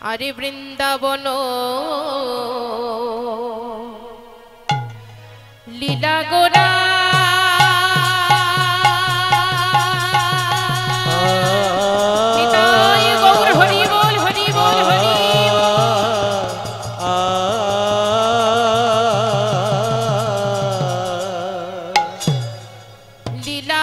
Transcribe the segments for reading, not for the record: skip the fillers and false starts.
আরে বৃন্দাবন লীলা গোরা নিতাই গৌর হরি বল হরি বল হরি লীলা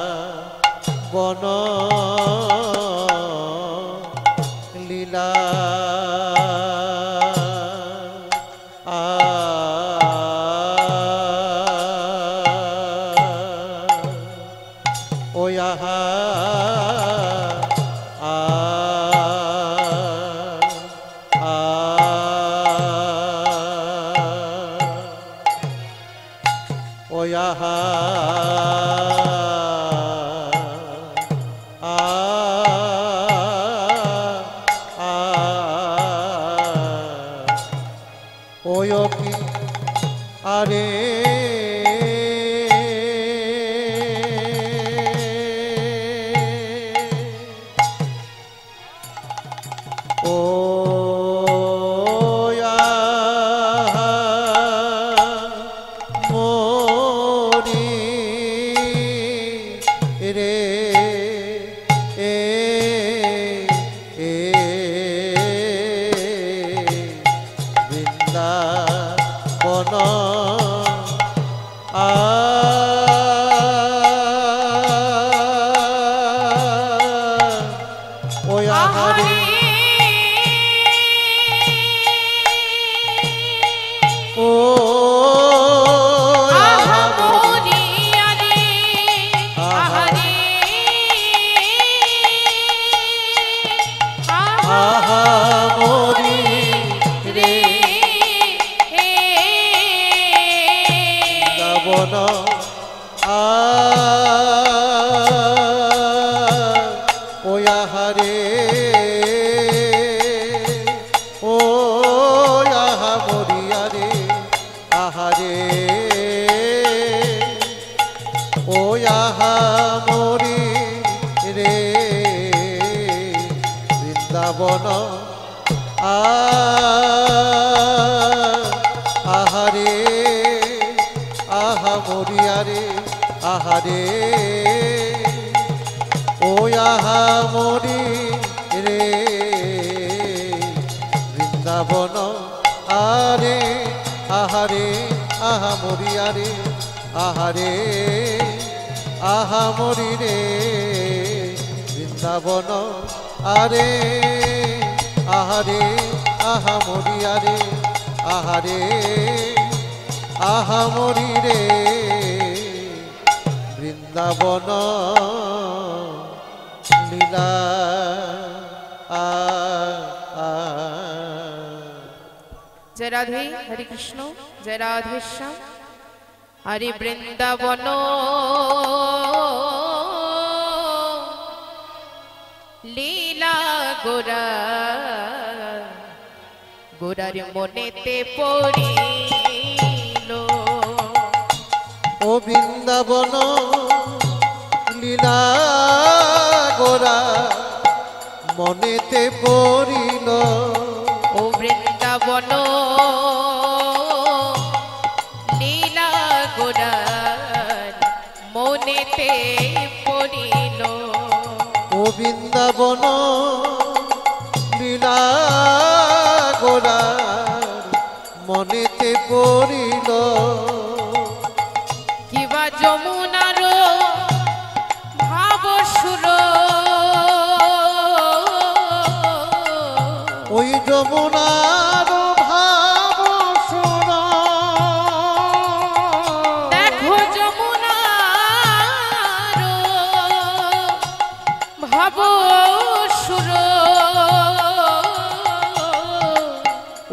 বৃন্দাবন লীলা ও আহা ও আহা ওয়কি আরে ও মোরি রে বৃন্দাবন ওই আহারে ও বন ও আহারে ও আহা মরিয়ারে আহারে ও আহা মরি রে বৃন্দাবন আহারে আহা মরিয়ারে আহারে ও আহা মরি রে বৃন্দাবন আরে আহারে আহা মরিয়ারে আহারে আহা মরি রে বৃন্দাবন আরে আহারে আহা মরিয়ারে আহারে আহা মরি রে বৃন্দাবন লীলা জয় রাধে হরে কৃষ্ণ জয় রাধে শ্যাম হরে বৃন্দাবন লীলা গোরা গোরার মনেতে পড়িল ও বৃন্দাবন লীলা গোরা মনেতে পড়িল ও বৃন্দাবন লীলা গোরার মনেতে পড়িল ও বৃন্দাবন লীলা গোরার মনেতে পড়িল কিবা যমুনার ভাব সুর ওই যমুনার ভাব সুর দেখো যমুনার ভাব সুর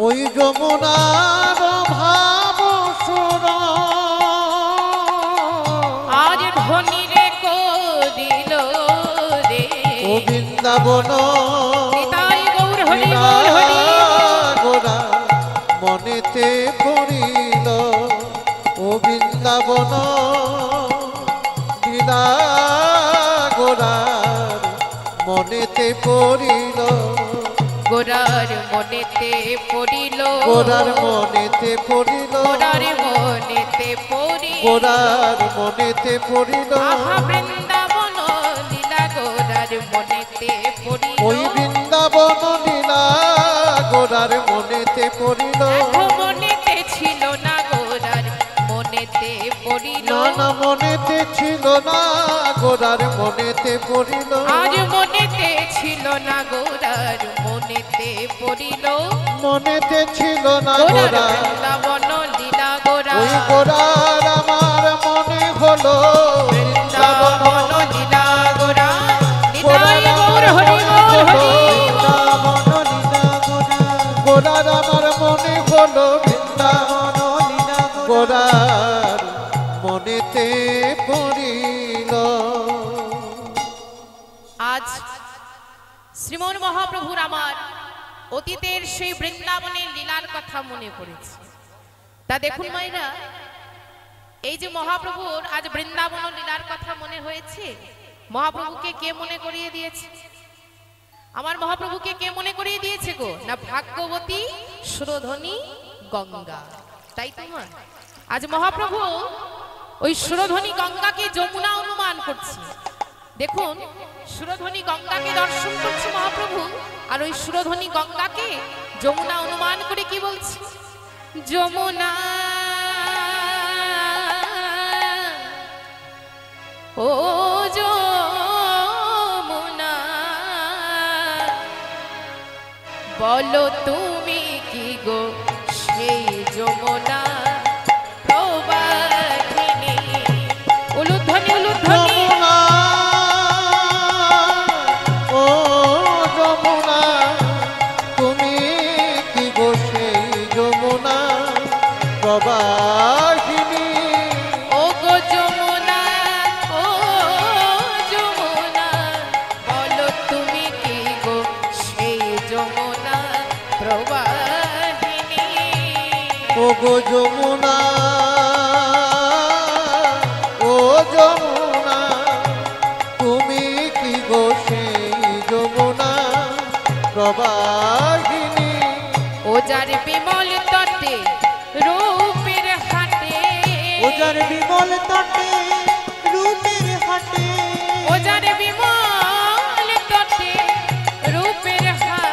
ওই যমুনার ভাব সুর আর ধনী রে বৃন্দাবন নিতাই গৌর হরি বল হরি গোরা মনেতে পড়িল ও বৃন্দাবন লীলা গোরার মনেতে পড়িল গোরার মনেতে পড়িল গোরার মনেতে পড়িল গোরার মনেতে পড়িল গোরার মনেতে পড়িল আহা বৃন্দাবন লীলা গোরার মনেতে পড়িল ওই বৃন্দাবন লীলা গোরার মনেতে পড়িল দেখো মনেতে ছিল না গোরার মনেতে পড়িল না মনেতে ছিল না গোরার মনেতে পড়িল আজ মনেতে ছিল না গোরার মনেতে পড়িল মনেতে ছিল না গোরার গোরা বৃন্দাবন লীলা গোরা ওই গোরার আমার মনে হলো বৃন্দাবন লীলা গোরা গোরার নিতাই গৌর হরি বল হরি গোরার আমার মনে হলো বৃন্দাবন গোরার মনেতে পড়িল আজ শ্রীমন মহাপ্রভুর আমার অতীতের সেই বৃন্দাবনের লীলার কথা মনে পড়েছে তা দেখুন মায়েরা এই যে মহাপ্রভুর আজ বৃন্দাবন লীলার কথা মনে হয়েছে মহাপ্রভুকে কে মনে করিয়ে দিয়েছে আমার মহাপ্রভুকে কে মনে করিয়ে দিয়েছে গো না ভাগ্যবতী সুরধনী গঙ্গা তাই তো মা আজ মহাপ্রভু ওই সুরধনী গঙ্গাকে যমুনা অনুমান করছে দেখুন সুরধনী গঙ্গাকে দর্শন করছে মহাপ্রভু আর ওই সুরধনী গঙ্গাকে যমুনা অনুমান করে কি বলছে যমুনা ও যমুনা বলো তুমি কি গো সেই যমুনা প্রবাহিনী উলুধ্বনি উলুধ্বনি যমুনা ও যমুনা তুমি কি গো সেই যমুনা প্রবাহিনী ও গো যমুনা ও যমুনা বলো তুমি কি গো সেই যমুনা প্রবাহিনী ও গো যমুনা ও যমুনা তুমি কি গো সেই যমুনা প্রবাহিনী ও যার বিমল তটে রূপের হাটে ওজার বিমল তটে রূপের হাটে ও যার বিমল তটে রূপের হাট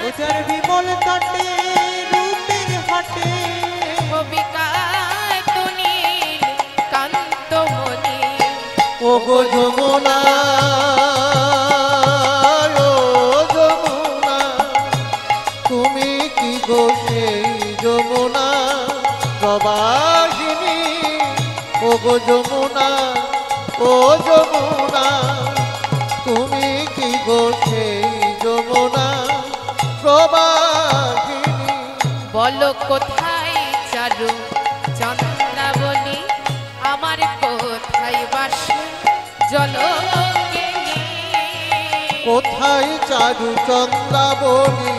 ওজার বিমল তটে রূপের হাটে কবিকায় তুনীল কান্তমণি ও গো যমুনা ও যমুনা তুমি কি গো সেই যমুনা প্রবাহিনী ও গো যমুনা ও যমুনা তুমি কি গো সেই যমুনা প্রবাহিনী বলো কোথায় চারু চন্দ্রাবলী আমার কোথায় বাস জলকেলি কোথায় চারু চন্দ্রাবলী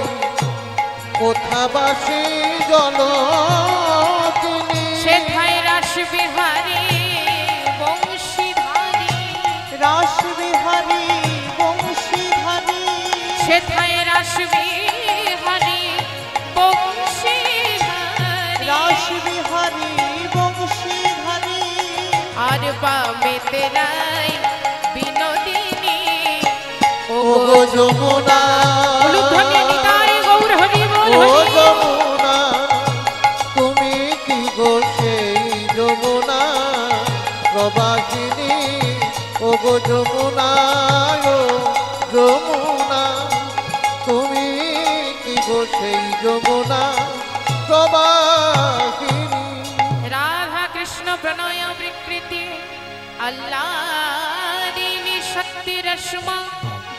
কোথা বাসী জল তিনি সেথায় রাস বিহারী বংশীধারী রাস বিহারী বংশীধারী সেথায় রাস বিহারী বংশীধারী রাস বিহারী বংশীধারী আর বামে তেরাই বিনোদিনী ও ও গো যমুনা উলুধ্বনি নিতাই গৌর হরি বল ও হরি যমুনা তুমি কি গো সেই যমুনা প্রবাহিনী ও গো যমুনা ও যমুনা তুমি কি গো সেই যমুনা প্রবাহিনী রাধা কৃষ্ণ প্রণয় বিকৃতি আল্লাহরিনি শক্তি রশ্মা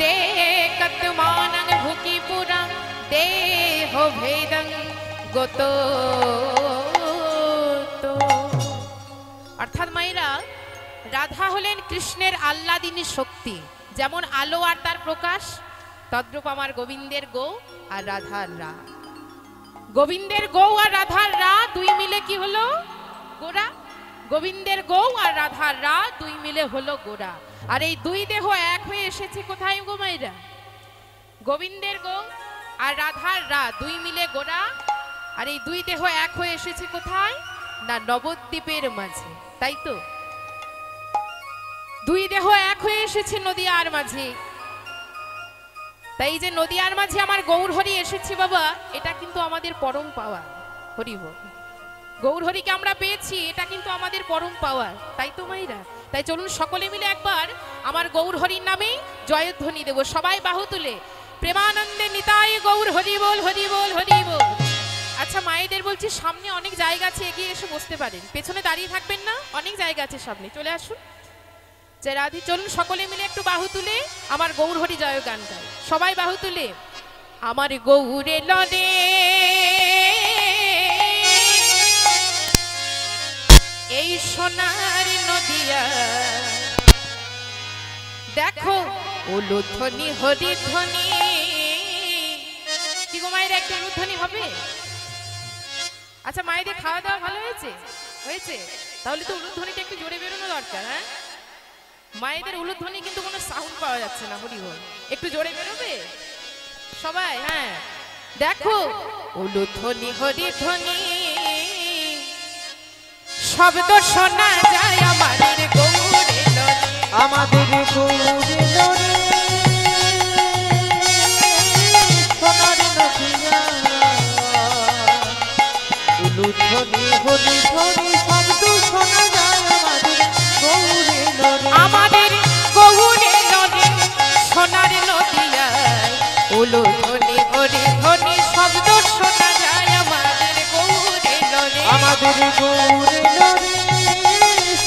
দেকতমানং ভুকি পুরা দেহ ভেদং গত অর্থাৎ মায়েরা রাধা হলেন কৃষ্ণের আল্লাদিনী শক্তি যেমন আলো আর তার প্রকাশ, তদ্রূপ আমার গোবিন্দের গৌ আর রাধার রা। গোবিন্দের গৌ আর রাধার রা দুই মিলে কি হলো? গোরা। গোবিন্দের গৌ আর রাধার রা দুই মিলে হলো গোরা। আর এই দুই দেহ এক হয়ে এসেছে কোথায় গো মায়েরা? গোবিন্দের গৌ আর রাধার রা দুই মিলে গোরা। আর এই দুই দেহ এক হয়ে এসেছে কোথায়? না নবদ্বীপের মাঝে, তাই তো? দুই দেহ এক হয়ে এসেছে নদিয়ার মাঝে। তাই যে নদিয়ার মাঝে আমার গৌর হরি এসেছে বাবা, এটা কিন্তু আমাদের পরম পাওয়া। হরি বল। গৌর হরিকে আমরা পেয়েছি, এটা কিন্তু আমাদের পরম পাওয়া, তাই তো মাইরা? তাই চলুন সকলে মিলে একবার আমার গৌর হরির নামে জয়ধ্বনি দেব। সবাই বাহু তুলে প্রেমানন্দে নিতাই গৌর হরি বল, হরি বল, হরি বল। আচ্ছা মায়েদের বলছি, সামনে অনেক জায়গা আছে, এগিয়ে এসে বসতে পারেন, পেছনে দাঁড়িয়ে থাকবেন না, অনেক জায়গা আছে সামনে, চলে আসুন। রাধি, চলুন সকলে মিলে একটু বাহু তুলে আমার গৌর হরি জয় গান গাই। সবাই বাহু তুলে আমার গৌরে লরে এই সোনার নদিয়া, দেখো উলুধ্বনি হরি ধ্বনি। কি গো মায়ের একটা উলুধ্বনি হবে? আচ্ছা মায়েদের খাওয়া দাওয়া ভালো হয়েছে? হয়েছে? তাহলে তো উলুধ্বনিটা একটু জোরে বেরোনো দরকার। হ্যাঁ, মায়েদের উলুধ্বনি কিন্তু কোনো সাউন্ড পাওয়া যাচ্ছে না। হরি বল, একটু জোরে বেরোবে সবাই। হ্যাঁ, দেখো উলুধ্বনি হরি ধ্বনি, শব্দ শোনা যায় আমাদের গৌরে লরে, আমাদের গৌরে লরে সোনার নদিয়া। উলুধ্বনি হরি ধ্বনি শব্দ শোনা যায় আমাদের গৌরে লরে, আমাদের গৌরে লরে সোনার নদিয়ায়। উলুধ্বনি হরি ধ্বনি শব্দ শোনা যায় আমাদের গৌরে লরে, আমাদের গৌরে লরে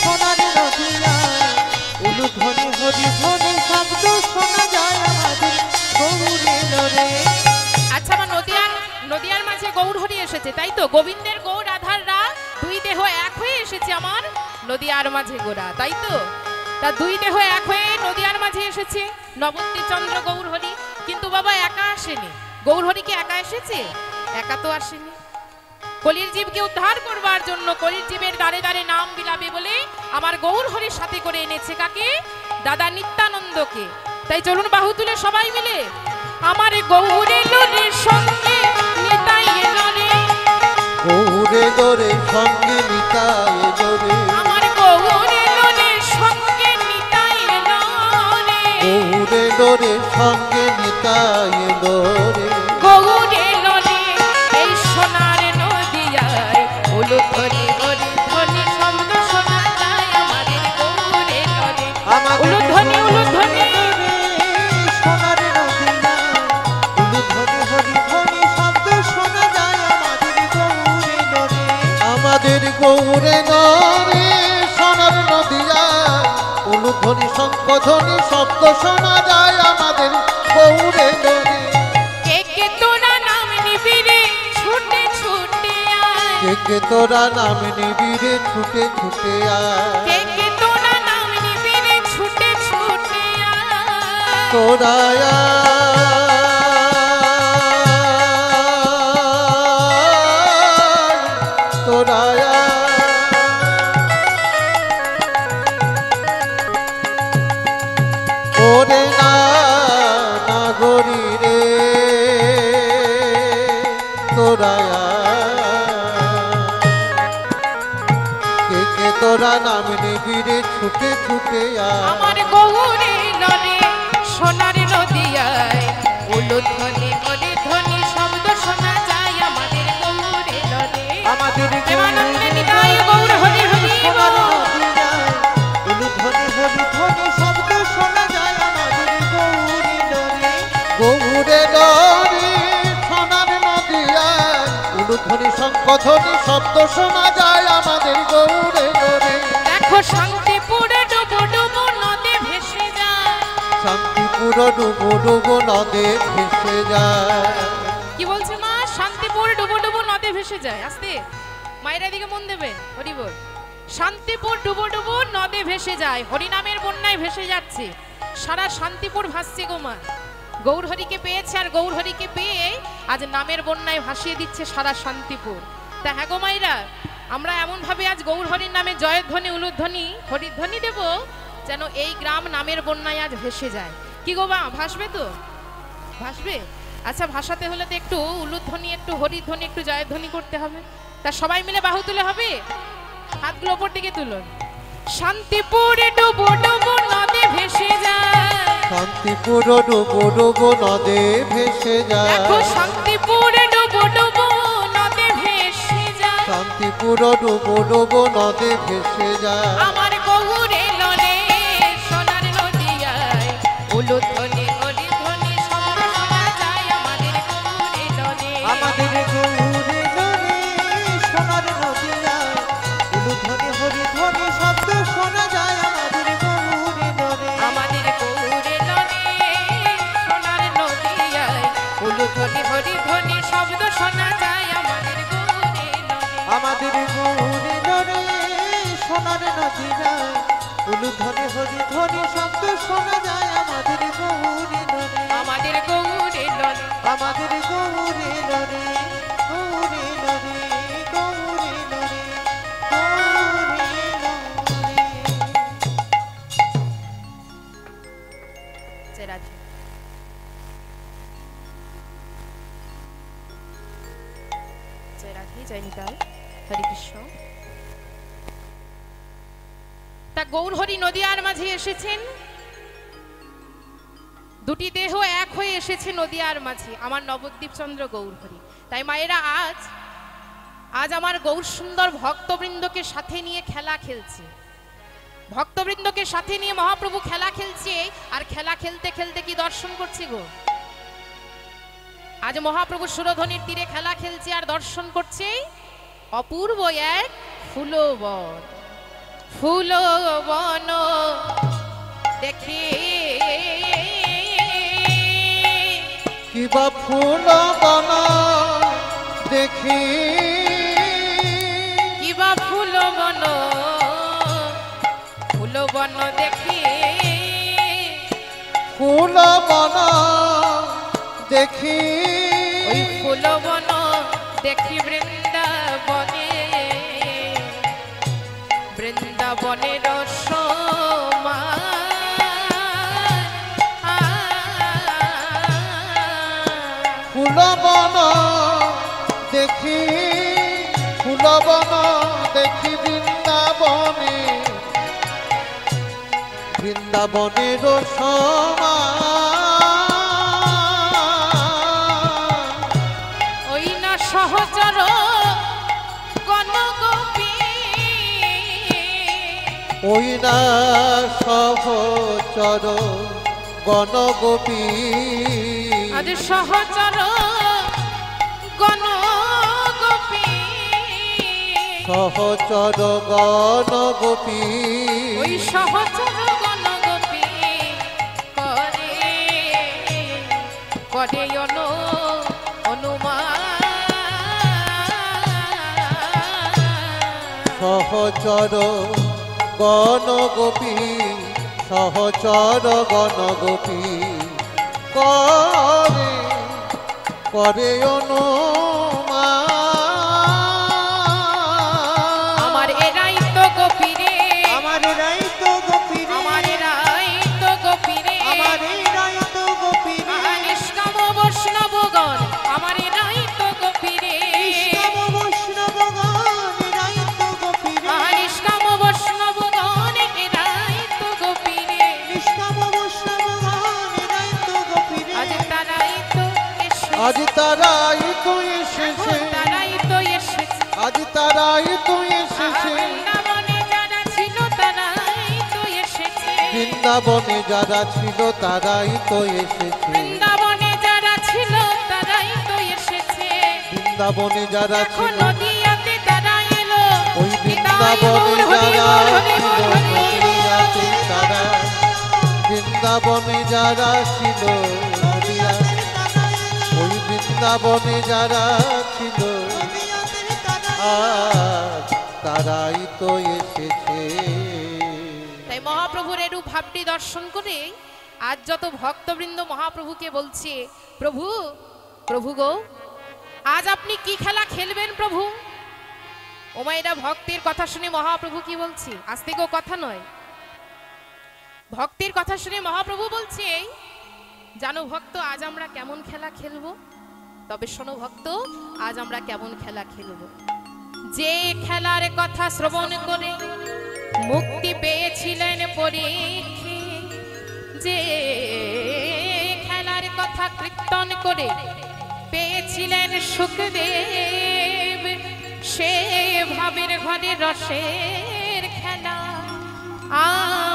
সোনার নদিয়া। উলুধ্বনি হরি ধ্বনি শব্দ শোনা যায় আমাদের গৌরে লরে। আচ্ছা আমার নদিয়ার মাঝে গৌর হরি এসেছে, তাই তো? গোবিন্দের গৌ রাধার রা দুই দেহ এক হয়ে এসেছে আমার নদিয়ার মাঝে গোরা, তাই তো? তা দুই দেহ এক হয়ে নদিয়ার মাঝে এসেছে নবদ্বীপ চন্দ্র গৌর হরি। কিন্তু বাবা একা আসেনি। গৌর হরি কি একা এসেছে? একা তো আসেনি। কলির জীবকে উদ্ধার করবার জন্য, কলির জীবের দ্বারে দ্বারে নাম বিলাবে বলে আমার গৌর হরির সাথে করে এনেছে কাকে? দাদা নিত্যানন্দকে। তাই চলুন বাহু তুলে সবাই মিলে আমার গৌরে লরির সঙ্গে নিতাই লরে, গৌরে দরে সঙ্গে নিতাই দরে, আমার গৌরে লরির সঙ্গে নিতাই লরে, গৌরে দরে সঙ্গে নিতাই দরে। গৌরে লরে এই সোনার নদিয়ায়। উলুধ্বনি হরি ধ্বনি শব্দ শোনা যায় আমাদের গৌরে লরে। উলুধ্বনি উলুধ্বনি সোনার নদিয়া। উলুধ্বনি হরি ধ্বনি শব্দ শোনা যায় আমাদের গৌরে লরে, আমাদের গৌরে দরে সোনার নদিয়া। উলুধ্বনি শঙ্খধ্বনি শব্দ শোনা যায় আমাদের গৌরে দরে। কে কে তোরা নাম নিবি রে ছুটে ছুটে আয়, কে কে তোরা নাম নিবি রে ছুটে ছুটে আয়, কে কে তোরা নাম নিবি রে ছুটে ছুটে আয়, তোরা তোরা ওরে না নাগরী রে তোরা কে কে তোরা নাম নিবি রে ছুটে ছুটে আয়। আমার গৌরে লরে সোনার নদিয়ায়। উলুধ্বনি হরি ধ্বনি শব্দ শোনা যায় আমাদের গৌরে লরে, আমাদের প্রেমানন্দে নিতাই গৌর হরি হরি সোনার বল। নদিয়ায়। উলুধ্বনি হরি ধ্বনি শব্দ শোনা যায় আমাদের গৌরে লরে, গৌরে দরে সোনার নদিয়ায়। উলুধ্বনি শঙ্খধ্বনি শব্দ শোনা যায় আমাদের গৌরে দরে। দেখো শান্তিপুরে ডুবো ডুবো নদে ভেসে যায়। শান্তিপুর ডুবো ডুবো নদে ভেসে যায়। কি বলছে মা? শান্তিপুর ডুবো ডুবো নদে ভেসে যায়। আস্তে মায়েরা দিকে মন দেবে। হরি বল। শান্তিপুর ডুবো ডুবো নদে ভেসে যায়, হরিনামের বন্যায় ভেসে যাচ্ছে। সারা শান্তিপুর ভাসছে গো মা। গৌরহরিকে পেয়েছে, আর গৌরহরিকে পেয়ে আজ নামের বন্যায় ভাসিয়ে দিচ্ছে সারা শান্তিপুর। তা হ্যাঁ গো মাইরা, আমরা এমন ভাবে আজ গৌরহরির নামে জয়ধ্বনি উলুধ্বনি হরিধ্বনি দেব যেন এই গ্রাম নামের বন্যায় আজ ভেসে যায়। কি গো মা, ভাসবে তো? ভাসবে? আচ্ছা, ভাসাতে হলে তো একটু উলুধ্বনি, একটু হরিধ্বনি, একটু জয়ধ্বনি করতে হবে। তা সবাই মিলে বাহু তুলে হবে, হাতগুলো ওপর দিকে তুলুন। শান্তিপুরে ডুবো ডুবো নদে ভেসে যায়, শান্তিপুর ডুবো ডুবো নদে ভেসে যায়, দেখো শান্তিপুরে ডুবো ডুবো নদে ভেসে যায়, শান্তিপুর ডুবো ডুবো নদে ভেসে যায়। আমার গৌরে লরে সোনার নদিয়ায় উলুধ্বনি হরিধ্বনি শব্দ শোনা যায় আমাদের গৌরে লরে। আমাদের গৌরে লরে সোনার নদিয়ায় উলুধ্বনি হরিধ্বনি শব্দ শোনা যায় আমাদের গৌরে লরে। আমাদের গৌরে লরে সোনার নদিয়ায় উলুধ্বনি হরিধ্বনি শব্দ শোনা যায় আমাদের গৌরে লরে। আমাদের গৌরে লরে সোনার নদিয়ায় উলুধ্বনি হরিধ্বনি শব্দ শোনা যায় আমাদের গৌরে লরে। আমাদের গৌরে লরে। আমাদের গৌরে লরে গৌরে লরে গৌরে লরে গৌরে লরে। জয় রাধে। জয় রাধে, জয় নিতাই, হরে কৃষ্ণ। তা গৌরহরি নদিয়ার মাঝে এসেছেন, দুটি দেহ এক হয়ে এসেছে নদিয়ার মাঝে, আমার নবদ্বীপ চন্দ্র গৌরহরি। তাই মায়েরা আজ আমার গৌর সুন্দর ভক্তবৃন্দকে সাথে নিয়ে খেলা খেলছে, ভক্তবৃন্দকে সাথে নিয়ে মহাপ্রভু খেলা খেলছে। আর খেলা খেলতে খেলতে কি দর্শন করছে গো? আজ মহাপ্রভু সুরধ্বনির তীরে খেলা খেলছে আর দর্শন করছে অপূর্ব এক ফুলবন। ফুলবন দেখে কিবা ফুল বানা দেখি, কিবা ফুলবন, ফুলবন দেখি, ফুল বানা দেখি, ওই ফুলবন দেখি বৃন্দাবনে, বৃন্দাবনের সমান। ফুল বানা দেখি, ফুল বানা দেখি বৃন্দাবনে, বৃন্দাবনের সমান। ওই না সহচর গণগোপী, ওই না সহচর গণগোপী, আজ সহচর গণগোপী, সহচর গণগোপী, ওই সহচর গণগোপী করে করে অনুমান। সহচর গণগোপী, সহচর গণগোপী করে করে অনুমান। আমার এরাই তো গোপী রে, আমার এরাই তো গোপী রে, আমার এরাই তো গোপী রে, আমার এরাই তো গোপী রে, নিষ্কাম বৈষ্ণবগণ আমার এরাই তো গোপী রে, নিষ্কাম বৈষ্ণবগণ এরাই তো গোপী রে, নিষ্কাম বৈষ্ণবগণ এরাই তো গোপী রে, নিষ্কাম বৈষ্ণবগণ এরাই তো গোপী রে। আজ তারাই তো এসেছে, আজ তারাই তো এসেছে, তারাই তো এসেছে, আজ তারাই তো এসেছে, বৃন্দাবনে যারা ছিল তারাই তো এসেছে, বৃন্দাবনে যারা ছিল তারাই তো এসেছে, বৃন্দাবনে যারা ছিল তারাই তো এসেছে, বৃন্দাবনে যারা এখন ছিল, নদিয়াতে তারা এলো, ওই নিতাই বৃন্দাবনে গৌর হরি যারা বল, হরি ছিল বল, হরি বল। নদিয়াতে তারা, বৃন্দাবনে যারা ছিল নদিয়াতে, ওই বৃন্দাবনে যারা ছিল আজ তারাই তো এসেছে। তাই মহাপ্রভুর এরূপ ভাবটি দর্শন করে আজ যত ভক্তবৃন্দ মহাপ্রভুকে বলছে, প্রভু প্রভু গো, আজ আপনি কি খেলা খেলবেন প্রভু? ওমা, এটা ভক্তের কথা শুনে মহাপ্রভু কি বলছে? আজ থেকেও কথা নয়, ভক্তের কথা শুনে মহাপ্রভু বলছে, জানো ভক্ত, আজ আমরা কেমন খেলা খেলবো? তবে শোনো ভক্ত, আজ আমরা কেমন খেলা খেলবো। যে খেলার কথা শ্রবণ করে মুক্তি পেয়েছিলেন পরীক্ষে, যে খেলার কথা কীর্তন করে পেয়েছিলেন সুখদেব, সে ভাবের ঘরে রসের খেলা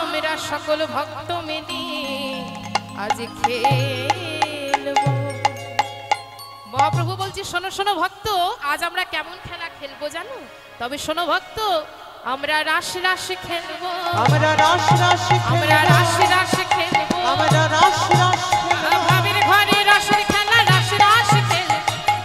আমরা সকল ভক্ত মিলে আজ খেলবো। মহাপ্রভু বলছি, শোনো শোনো ভক্ত, আজ আমরা কেমন খেলা খেলবো জানো? তবে শোনো ভক্ত, আমরা রাস রাস খেলবো, আমরা রাস রাস আমরা রাস রাস খেলবো, আমরা রাস রাস ভাবের ঘরে রসের খেলা রাস রাস খেলবো,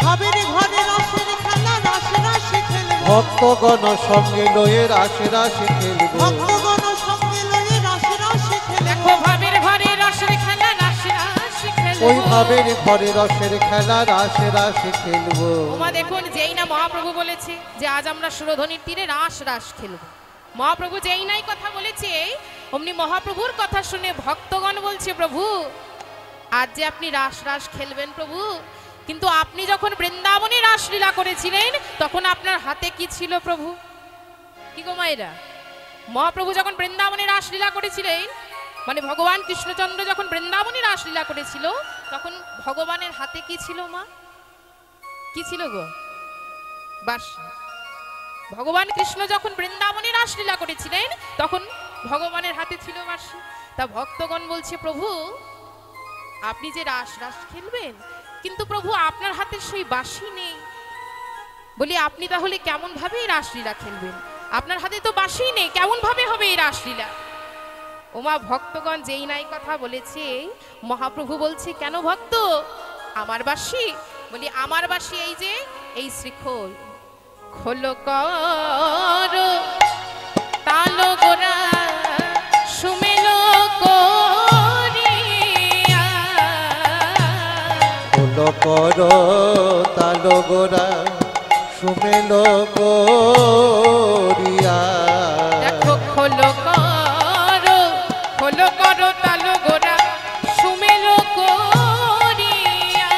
ভাবের ঘরে রসের খেলা রাস রাস খেলবো, ভক্তগণ সঙ্গে লয়ে রাস রাস খেলব। ভক্তগণ সঙ্গে লয়ে রাস রাস খেলবো। দেখো ভাবের ঘরে রসের খেলা রাস রাস খেলবো, ওই ভাবের ঘরে রসের খেলা রাস রাস খেলব। ওমা দেখুন, যেই না মহাপ্রভু বলেছে যে আজ আমরা সুরধনির তীরে রাস রাস খেলবো, মহাপ্রভু যেই নাই কথা বলেছে, অমনি মহাপ্রভুর কথা শুনে ভক্তগণ বলছে, প্রভু আজ যে আপনি রাস রাস খেলবেন প্রভু, কিন্তু আপনি যখন বৃন্দাবনে রাসলীলা করেছিলেন তখন আপনার হাতে কি ছিল প্রভু? কি গো মায়েরা, মহাপ্রভু যখন বৃন্দাবনে রাসলীলা করেছিলেন, মানে ভগবান কৃষ্ণচন্দ্র যখন বৃন্দাবনে রাসলীলা করেছিল, তখন ভগবানের হাতে কি ছিল মা? কি ছিল গো? বাঁশি। ভগবান কৃষ্ণ যখন বৃন্দাবনে রাসলীলা করেছিলেন তখন ভগবানের হাতে ছিল বাঁশি। তা ভক্তগণ বলছে, প্রভু আপনি যে রাস রাস খেলবেন, কিন্তু প্রভু আপনার হাতে সেই বাঁশি নেই, বলি আপনি তাহলে কেমন ভাবে এই রাসলীলা খেলবেন? আপনার হাতে তো বাঁশি নেই, কেমন ভাবে হবে এই রাসলীলা? ওমা ভক্তগণ যেই নাই কথা বলেছে, মহাপ্রভু বলছে, কেন ভক্ত, আমার বাঁশি? বলি আমার বাঁশি এই যে এই শ্রীখোল, খোলো কর তালো গোরা সুমেলো করিয়া, খোলো কর তালো গোরা সুমেলো করিয়া। দেখো খোলো করো তালো গোরা সুমেলো করিয়া,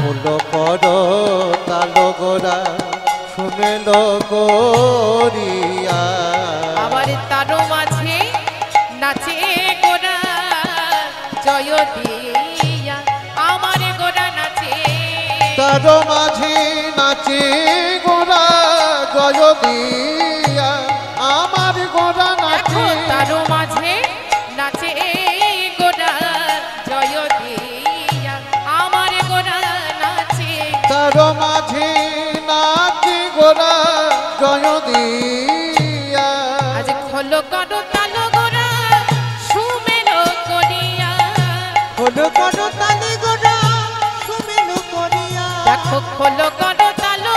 খোলো কর তালো গোরা সুমেলো করিয়া। আবার তারো মাঝে নাচে গোরা জয় দিয়া, আমার গোরা নাচে, তার মাঝে নাচে গোরা জয় দিয়া, আমার গোরা দেখো নাচে। তারো মাঝে নাচে গোরা জয় দিয়া, আমার গোরা নাচে, তার মাঝে নাচে গোরা জয় দিয়া। আজ খোলো করো তালো গোরা সুমেলো করিয়া, খোলো করো তালে গোরা সুমেলো করিয়া। দেখো খোলো করো তালো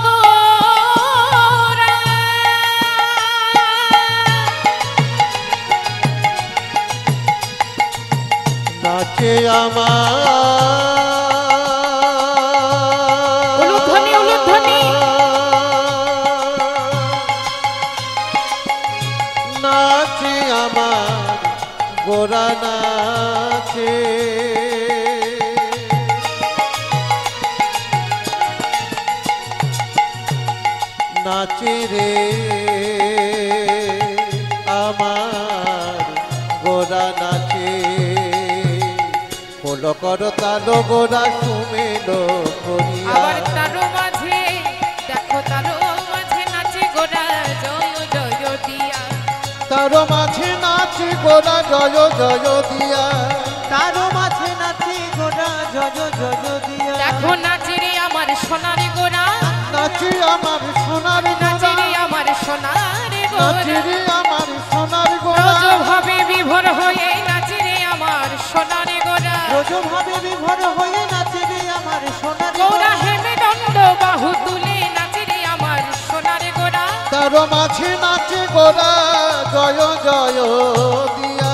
গোরা, নাচে আমার উলুধ্বনি, উলুধ্বনি। নাচে আমার গোরা নাচে। নাচে রে আমার গোরা নাচে। খোলো কর তালো গোরা সুমেলো করিয়া। আবার তারো মাঝে দেখো তারো মাঝে নাচে গোরা জয় জয় দিয়া, তার মাঝে নাচে গোরা জয় জয় দিয়া। তারও মাঝে নাচে গোরা জয় জয় দিয়া। দেখো নাচে রে আমার সোনার গোরা, নাচে আমার সোনার নাচে গোরা। রে আমার সোনার নাচে গোরা, রে আমার সোনার গোরা। রোজ ভাবে বিভোর হয়ে নাচে রে আমার সোনার গোরা, রোজভাবে বিভোর হয়ে নাচে রে আমার সোনার গৌরা হেমে দণ্ড বাহু তুলে নাচে রে আমার সোনার গোরা, তার মাঝে নাচে গোরা জয় জয় দিয়া।